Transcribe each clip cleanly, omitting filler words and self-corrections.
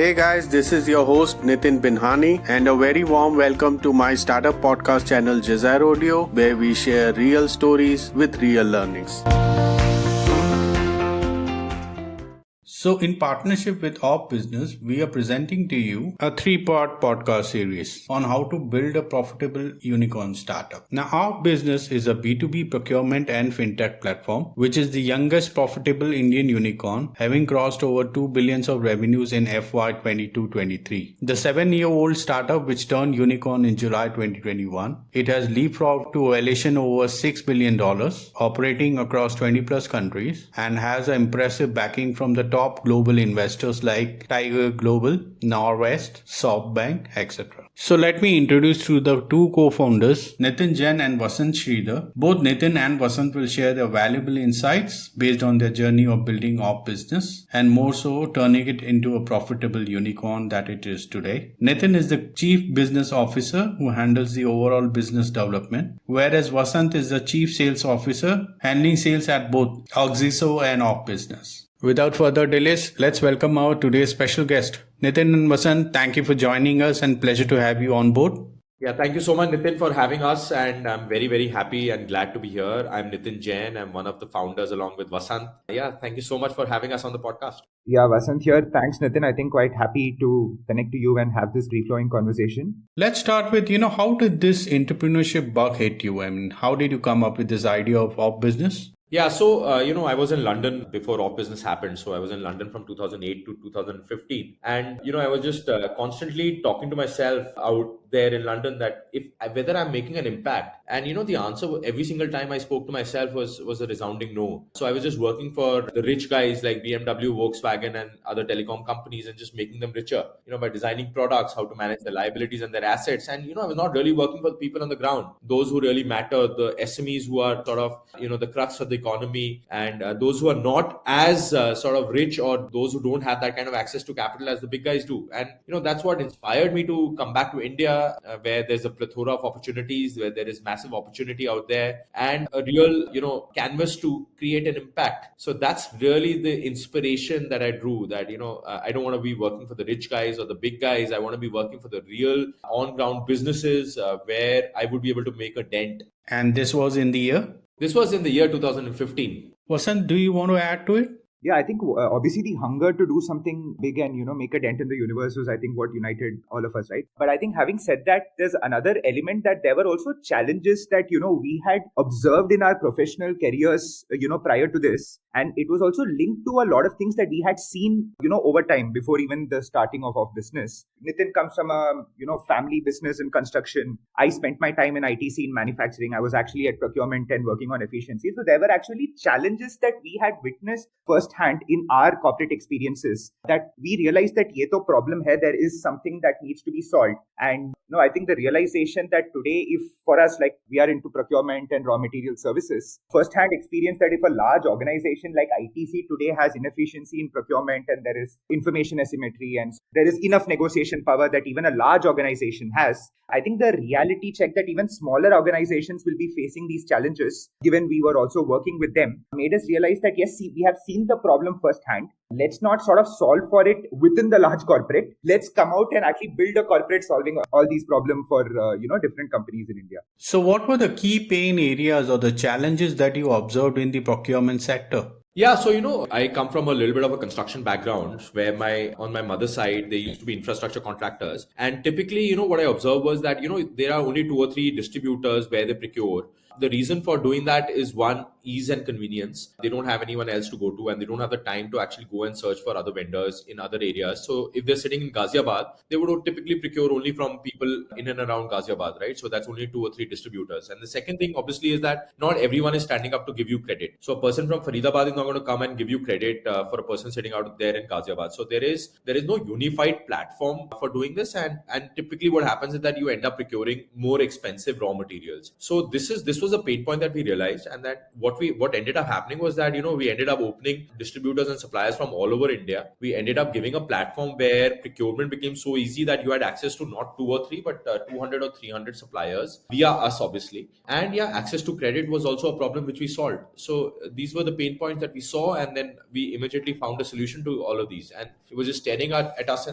Hey guys, this is your host Nitin Binhani and a very warm welcome to my startup podcast channel JasaRodio, where we share real stories with real learnings. So, in partnership with OfBusiness, we are presenting to you a 3-part podcast series on how to build a profitable unicorn startup. Now, OfBusiness is a B2B procurement and fintech platform, which is the youngest profitable Indian unicorn, having crossed over 2 billions of revenues in FY 22-23. The 7-year-old startup, which turned unicorn in July 2021, it has leapfrogged to valuation over $6 billion, operating across 20 plus countries, and has an impressive backing from the top global investors like Tiger Global, Norwest, SoftBank, etc. So let me introduce to the two co-founders, Nitin, Jain and Vasant Sridhar. Both Nitin and Vasant will share their valuable insights based on their journey of building OfBusiness and more so turning it into a profitable unicorn that it is today. Nitin is the Chief Business Officer who handles the overall business development, whereas Vasant is the Chief Sales Officer handling sales at both Oxiso and OfBusiness. Without further delays, let's welcome our today's special guest. Nitin and Vasant, thank you for joining us and pleasure to have you on board. Yeah, thank you so much, Nitin, for having us. And I'm very, very happy and glad to be here. I'm Nitin Jain. I'm one of the founders along with Vasant. Yeah, thank you so much for having us on the podcast. Yeah, Vasant here. Thanks, Nitin. I think quite happy to connect to you and have this free-flowing conversation. Let's start with, how did this entrepreneurship bug hit you? I mean, how did you come up with this idea of business? Yeah, so, I was in London before OfBusiness happened. So I was in London from 2008 to 2015. And, I was just constantly talking to myself out there in London that whether I'm making an impact. And, the answer every single time I spoke to myself was a resounding no. So I was just working for the rich guys like BMW, Volkswagen and other telecom companies and just making them richer, by designing products, how to manage their liabilities and their assets. And, I was not really working for the people on the ground, those who really matter, the SMEs who are sort of, the crux of the economy, and those who are not as sort of rich or those who don't have that kind of access to capital as the big guys do. And that's what inspired me to come back to India, where there's a plethora of opportunities, where there is massive opportunity out there and a real canvas to create an impact. So that's really the inspiration that I drew, that I don't want to be working for the rich guys or the big guys. I want to be working for the real on ground businesses where I would be able to make a dent. And this was in the year? This was in the year 2015. Vasant, do you want to add to it? Yeah, I think obviously the hunger to do something big and, make a dent in the universe was, I think, what united all of us, right? But I think having said that, there's another element that there were also challenges that, we had observed in our professional careers, prior to this. And it was also linked to a lot of things that we had seen, over time before even the starting of business. Nitin comes from a, family business in construction. I spent my time in ITC in manufacturing. I was actually at procurement and working on efficiency. So there were actually challenges that we had witnessed firsthand in our corporate experiences that we realized that ye to problem hai, there is something that needs to be solved. And I think the realization that today, if for us, like we are into procurement and raw material services, firsthand experience that if a large organization like ITC today has inefficiency in procurement and there is information asymmetry and there is enough negotiation power that even a large organization has, I think the reality check that even smaller organizations will be facing these challenges, given we were also working with them, made us realize that yes, we have seen the problem firsthand. Let's not sort of solve for it within the large corporate. Let's come out and actually build a corporate solving all these problems for, different companies in India. So what were the key pain areas or the challenges that you observed in the procurement sector? Yeah, so I come from a little bit of a construction background where on my mother's side, they used to be infrastructure contractors. And typically, what I observed was that, there are only 2 or 3 distributors where they procure. The reason for doing that is one, ease and convenience. They don't have anyone else to go to and they don't have the time to actually go and search for other vendors in other areas. So if they're sitting in Ghaziabad, they would typically procure only from people in and around Ghaziabad, right? So that's only 2 or 3 distributors. And the second thing obviously is that not everyone is standing up to give you credit. So a person from Faridabad is not going to come and give you credit for a person sitting out there in Ghaziabad. So there is no unified platform for doing this. And typically what happens is that you end up procuring more expensive raw materials. So this was was a pain point that we realized, and that what ended up happening was that we ended up opening distributors and suppliers from all over India. We ended up giving a platform where procurement became so easy that you had access to not 2 or 3 but 200 or 300 suppliers via us, obviously. And yeah, access to credit was also a problem which we solved. So these were the pain points that we saw, and then we immediately found a solution to all of these, and it was just staring at us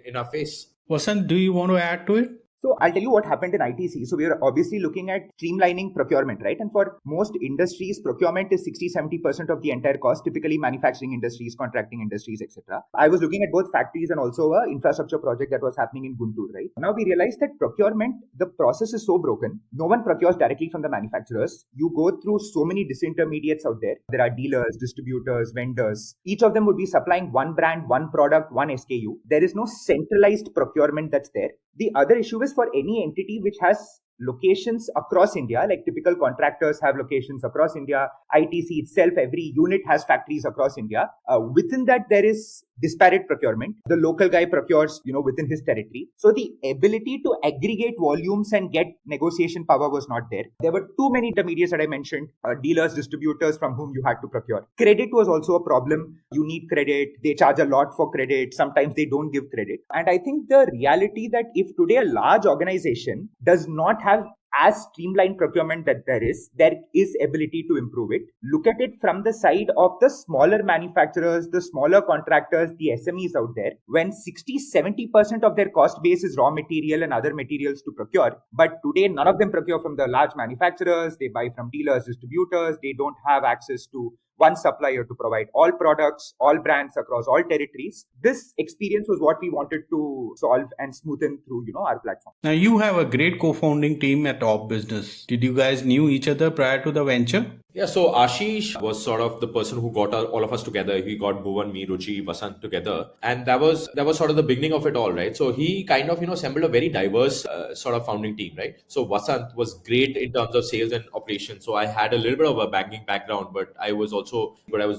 in our face. Vasant, do you want to add to it? So I'll tell you what happened in ITC. So we are obviously looking at streamlining procurement, right? And for most industries, procurement is 60-70% of the entire cost, typically manufacturing industries, contracting industries, etc. I was looking at both factories and also an infrastructure project that was happening in Guntur, right? Now we realized that procurement, the process is so broken. No one procures directly from the manufacturers. You go through so many disintermediates out there. There are dealers, distributors, vendors. Each of them would be supplying one brand, one product, one SKU. There is no centralized procurement that's there. The other issue is for any entity which has locations across India, like typical contractors have locations across India, ITC itself, every unit has factories across India. Within that, there is disparate procurement. The local guy procures, within his territory. So the ability to aggregate volumes and get negotiation power was not there. There were too many intermediates that I mentioned, dealers, distributors from whom you had to procure. Credit was also a problem. You need credit. They charge a lot for credit. Sometimes they don't give credit. And I think the reality that if today a large organization does not have as streamlined procurement that there is ability to improve it. Look at it from the side of the smaller manufacturers, the smaller contractors, the SMEs out there. When 60-70% of their cost base is raw material and other materials to procure, but today none of them procure from the large manufacturers. They buy from dealers, distributors. They don't have access to one supplier to provide all products, all brands across all territories. This experience was what we wanted to solve and smoothen through, our platform. Now, you have a great co-founding team at OfBusiness. Did you guys knew each other prior to the venture? Yeah, so Ashish was sort of the person who got all of us together. He got Bhuvan, me, Ruchi, Vasant together, and that was sort of the beginning of it all, right? So he kind of assembled a very diverse sort of founding team, right? So Vasant was great in terms of sales and operations. So I had a little bit of a banking background, but I was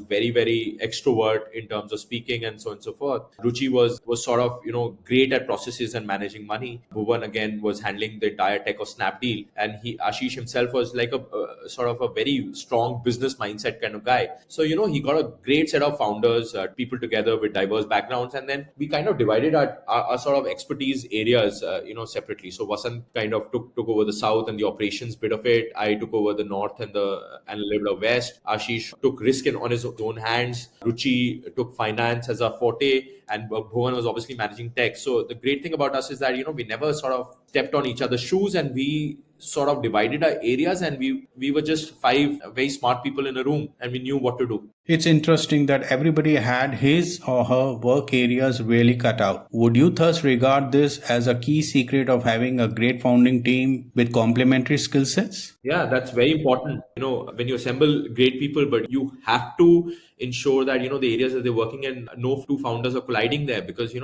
very, very extrovert in terms of speaking and so on and so forth. Ruchi was sort of great at processes and managing money. Bhuvan again was handling the entire tech of Snapdeal, and Ashish himself was like a sort of a very strong business mindset kind of guy. So, he got a great set of founders, people together with diverse backgrounds. And then we kind of divided our sort of expertise areas, separately. So Vasant kind of took over the south and the operations bit of it. I took over the north and a little bit of west. Ashish took risk on his own hands. Ruchi took finance as a forte. And Bhuvan was obviously managing tech. So the great thing about us is that, we never sort of stepped on each other's shoes, and we sort of divided our areas, and we were just 5 very smart people in a room, and we knew what to do. It's interesting that everybody had his or her work areas really cut out. Would you thus regard this as a key secret of having a great founding team with complementary skill sets? Yeah, that's very important. When you assemble great people, but you have to ensure that, the areas that they're working in, no two founders are colliding there, because,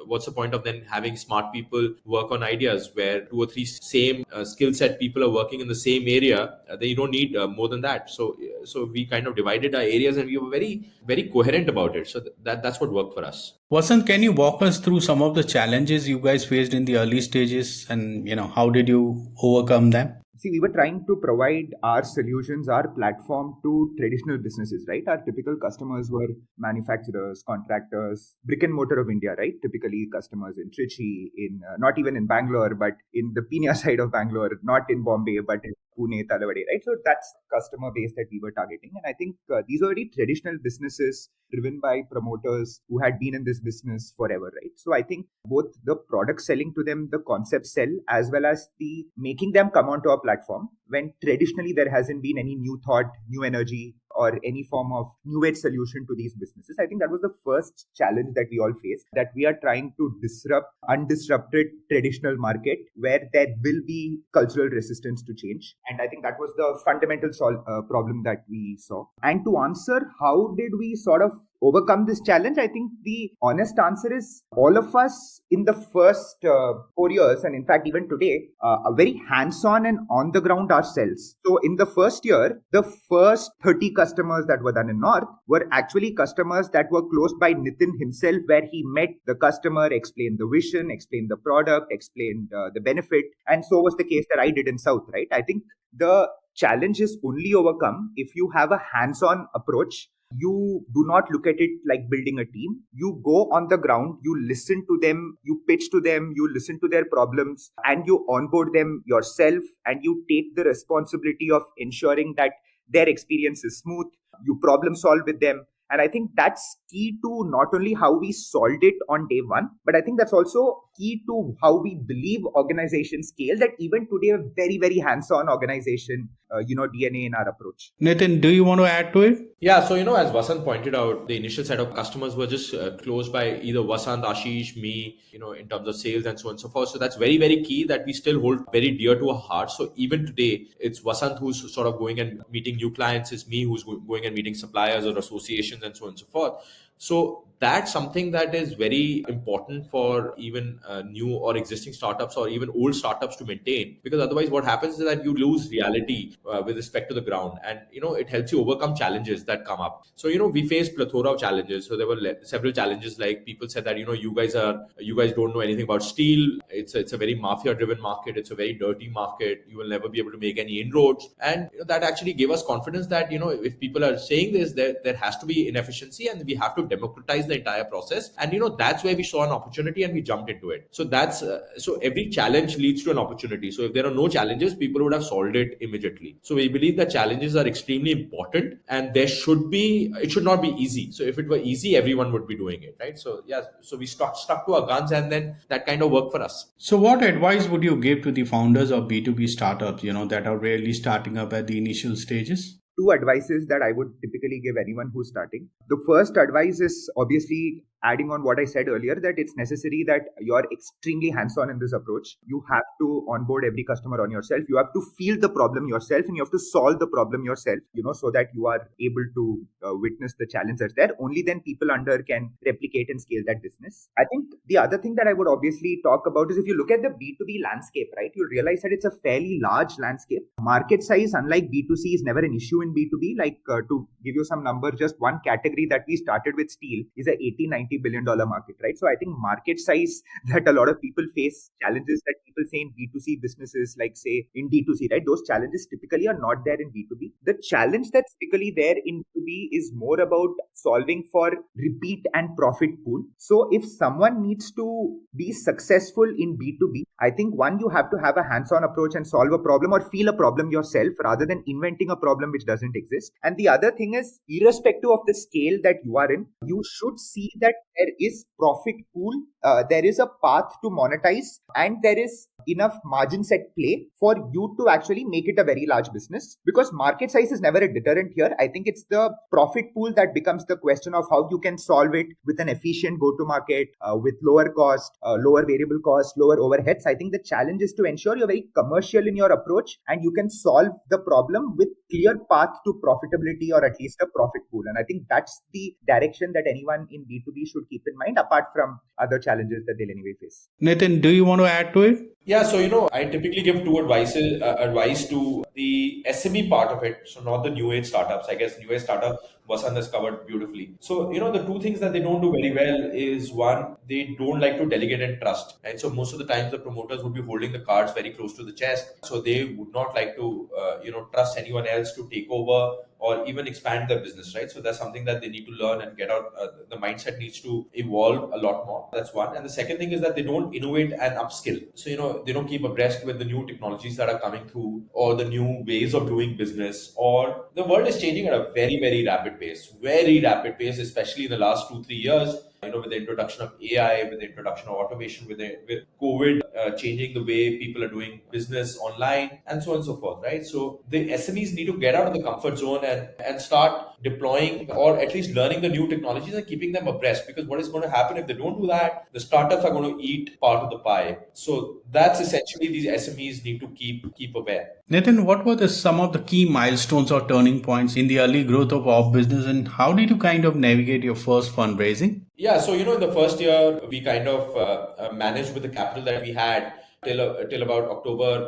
what's the point of then having smart people work on ideas where 2 or 3 same skill set people are working in the same area? Then you don't need more than that. So we kind of divided our areas, and we were very, very coherent about it. So that's what worked for us. Vasant, can you walk us through some of the challenges you guys faced in the early stages, and how did you overcome them? See, we were trying to provide our solutions, our platform to traditional businesses, right? Our typical customers were manufacturers, contractors, brick and mortar of India, right? Typically customers in Trichy, not even in Bangalore, but in the Pina side of Bangalore, not in Bombay, but in Pune, Talavadi, right? So that's customer base that we were targeting. And I think these are very traditional businesses driven by promoters who had been in this business forever, right? So I think both the product selling to them, the concept sell, as well as the making them come onto our platform, when traditionally there hasn't been any new thought, new energy, or any form of new age solution to these businesses. I think that was the first challenge that we all faced, that we are trying to disrupt undisrupted traditional market where there will be cultural resistance to change. And I think that was the fundamental problem that we saw. And to answer, how did we sort of overcome this challenge? I think the honest answer is all of us in the first 4 years, and in fact even today, are very hands-on and on the ground ourselves. So in the first year, the first 30 customers that were done in North were actually customers that were closed by Nitin himself, where he met the customer, explained the vision, explained the product, explained the benefit. And so was the case that I did in South, right? I think the challenge is only overcome if you have a hands-on approach. You do not look at it like building a team. You go on the ground, you listen to them, you pitch to them, you listen to their problems, and you onboard them yourself, and you take the responsibility of ensuring that their experience is smooth. You problem solve with them. And I think that's key to not only how we solved it on day one, but I think that's also key to how we believe organizations scale, that even today, a very, very hands-on organization, DNA in our approach. Nitin, do you want to add to it? Yeah, so as Vasant pointed out, the initial set of customers were just closed by either Vasant, Ashish, me, in terms of sales and so on and so forth. So that's very, very key that we still hold very dear to our heart. So even today, it's Vasant who's sort of going and meeting new clients, it's me who's going and meeting suppliers or associations and so on and so forth. So that's something that is very important for even new or existing startups or even old startups to maintain, because otherwise what happens is that you lose reality with respect to the ground, and it helps you overcome challenges that come up. So we faced plethora of challenges. So there were several challenges, like people said that you guys don't know anything about steel. It's a very mafia driven market, it's a very dirty market, you will never be able to make any inroads. And that actually gave us confidence that if people are saying this, there has to be inefficiency and we have to democratize the entire process. And that's where we saw an opportunity and we jumped into it. So that's so every challenge leads to an opportunity. So if there are no challenges, people would have solved it immediately. So we believe that challenges are extremely important, and it should not be easy. So if it were easy, everyone would be doing it, right? So yeah, so we stuck to our guns, and then that kind of worked for us. So what advice would you give to the founders of B2B startups, that are really starting up at the initial stages? Two advices that I would typically give anyone who's starting. The first advice is obviously adding on what I said earlier, that it's necessary that you're extremely hands-on in this approach. You have to onboard every customer on yourself. You have to feel the problem yourself, and you have to solve the problem yourself, so that you are able to witness the challenge that's there. Only then people under can replicate and scale that business. I think the other thing that I would obviously talk about is, if you look at the B2B landscape, right, you'll realize that it's a fairly large landscape. Market size, unlike B2C, is never an issue in B2B. Like to give you some number, just one category that we started with, steel, is a $80-90 billion market, right? So I think market size that a lot of people face, challenges that people say in B2C businesses, like say in D2C, right? Those challenges typically are not there in B2B. The challenge that's typically there in B2B is more about solving for repeat and profit pool. So if someone needs to be successful in B2B, I think one, you have to have a hands-on approach and solve a problem or feel a problem yourself rather than inventing a problem which doesn't exist. And the other thing is, irrespective of the scale that you are in, you should see that there is profit pool, there is a path to monetize, and there is enough margins at play for you to actually make it a very large business. Because market size is never a deterrent here. I think it's the profit pool that becomes the question of how you can solve it with an efficient go-to-market, with lower cost, lower variable cost, lower overheads. I think the challenge is to ensure you're very commercial in your approach and you can solve the problem with clear path to profitability, or at least a profit pool. And I think that's the direction that anyone in B2B should keep in mind, apart from other challenges that they'll anyway face. Nitin, do you want to add to it? Yeah, so I typically give two advice to the SME part of it, so not the new age startups. I guess new age startup Vasant has covered beautifully. So the two things that they don't do very well is, one, they don't like to delegate and trust, and so most of the times the promoters would be holding the cards very close to the chest, so they would not like to trust anyone else to take over or even expand their business, right? So that's something that they need to learn and get out. The mindset needs to evolve a lot more. That's one. And the second thing is that they don't innovate and upskill. So, they don't keep abreast with the new technologies that are coming through, or the new ways of doing business, or the world is changing at a very, very rapid pace, especially in the last 2-3 years. With the introduction of AI, with the introduction of automation, with COVID changing the way people are doing business online, and so on and so forth, right? So the SMEs need to get out of the comfort zone and start deploying, or at least learning the new technologies and keeping them abreast. Because what is going to happen if they don't do that? The startups are going to eat part of the pie. So that's essentially these SMEs need to keep aware. Nitin, what were some of the key milestones or turning points in the early growth of OfBusiness, and how did you kind of navigate your first fundraising? Yeah, so in the first year, we kind of managed with the capital that we had till about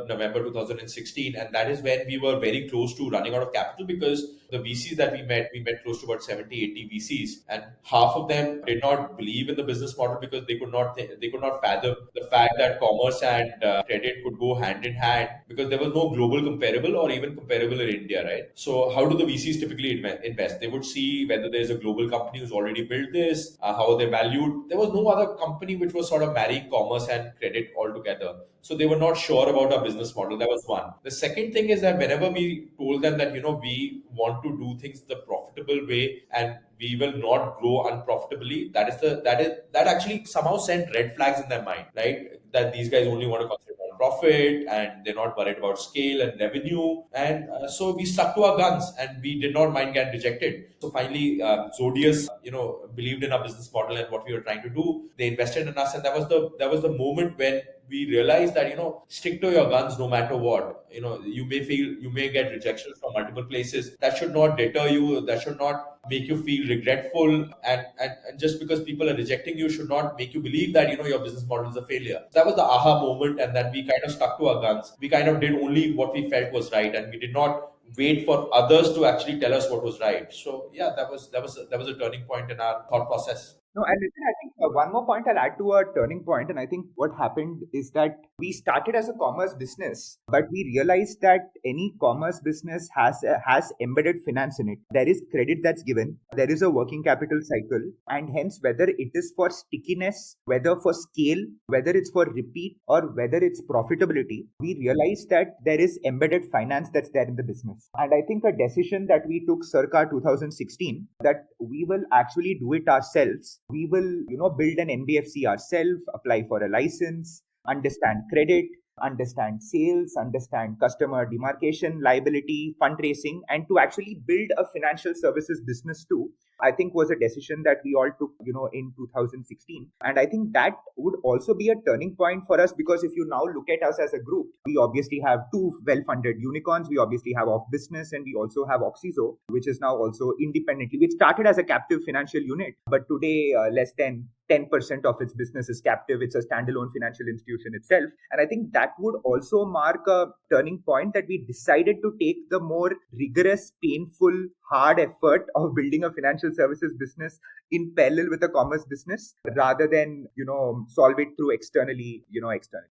November 2016, and that is when we were very close to running out of capital, because the VCs that we met close to about 70, 80 VCs, and half of them did not believe in the business model because they could not fathom the fact that commerce and credit could go hand in hand, because there was no global comparable or even comparable in India, right? So how do the VCs typically invest? They would see whether there's a global company who's already built this, how they valued. There was no other company which was sort of marrying commerce and credit all together. So they were not sure about our business model. That was one. The second thing is that whenever we told them that, we want to do things the profitable way and we will not grow unprofitably, that actually somehow sent red flags in their mind, right? That these guys only want to concentrate on profit and they're not worried about scale and revenue. And so we stuck to our guns and we did not mind getting rejected. So finally, Zodius, believed in our business model and what we were trying to do. They invested in us, and that was the moment when we realized that, stick to your guns no matter what. You may get rejections from multiple places. That should not deter you. That should not make you feel regretful. And just because people are rejecting you should not make you believe that, your business model is a failure. That was the aha moment, and that we kind of stuck to our guns. We kind of did only what we felt was right, and we did not wait for others to actually tell us what was right. So yeah, that was a turning point in our thought process. No, and Nitin, I think one more point I'll add to a turning point, and I think what happened is that we started as a commerce business, but we realized that any commerce business has embedded finance in it. There is credit that's given, there is a working capital cycle, and hence whether it is for stickiness, whether for scale, whether it's for repeat, or whether it's profitability, we realized that there is embedded finance that's there in the business. And I think a decision that we took circa 2016, that we will actually do it ourselves. We will, build an NBFC ourselves, apply for a license, understand credit, understand sales, understand customer demarcation, liability, fundraising, and to actually build a financial services business too, I think was a decision that we all took, in 2016. And I think that would also be a turning point for us, because if you now look at us as a group, we obviously have two well-funded unicorns. We obviously have OfBusiness, and we also have Oxizo, which is now also independently, which started as a captive financial unit, but today less than 10% of its business is captive. It's a standalone financial institution itself. And I think that would also mark a turning point, that we decided to take the more rigorous, painful, hard effort of building a financial services business in parallel with a commerce business, rather than, solve it through externally.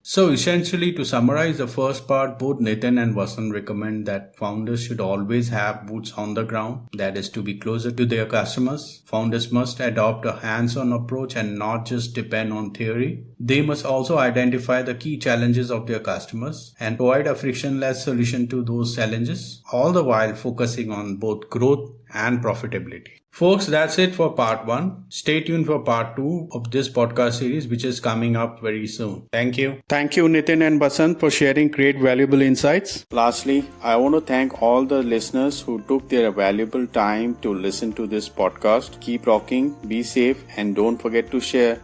So essentially, to summarize the first part, both Nitin and Vasant recommend that founders should always have boots on the ground, that is to be closer to their customers. Founders must adopt a hands-on approach and not just depend on theory. They must also identify the key challenges of their customers and provide a frictionless solution to those challenges, all the while focusing on both growth and profitability. Folks, that's it for part 1. Stay tuned for part 2 of this podcast series, which is coming up very soon. Thank you. Thank you, Nitin and Vasant, for sharing great valuable insights. Lastly, I want to thank all the listeners who took their valuable time to listen to this podcast. Keep rocking, be safe, and don't forget to share.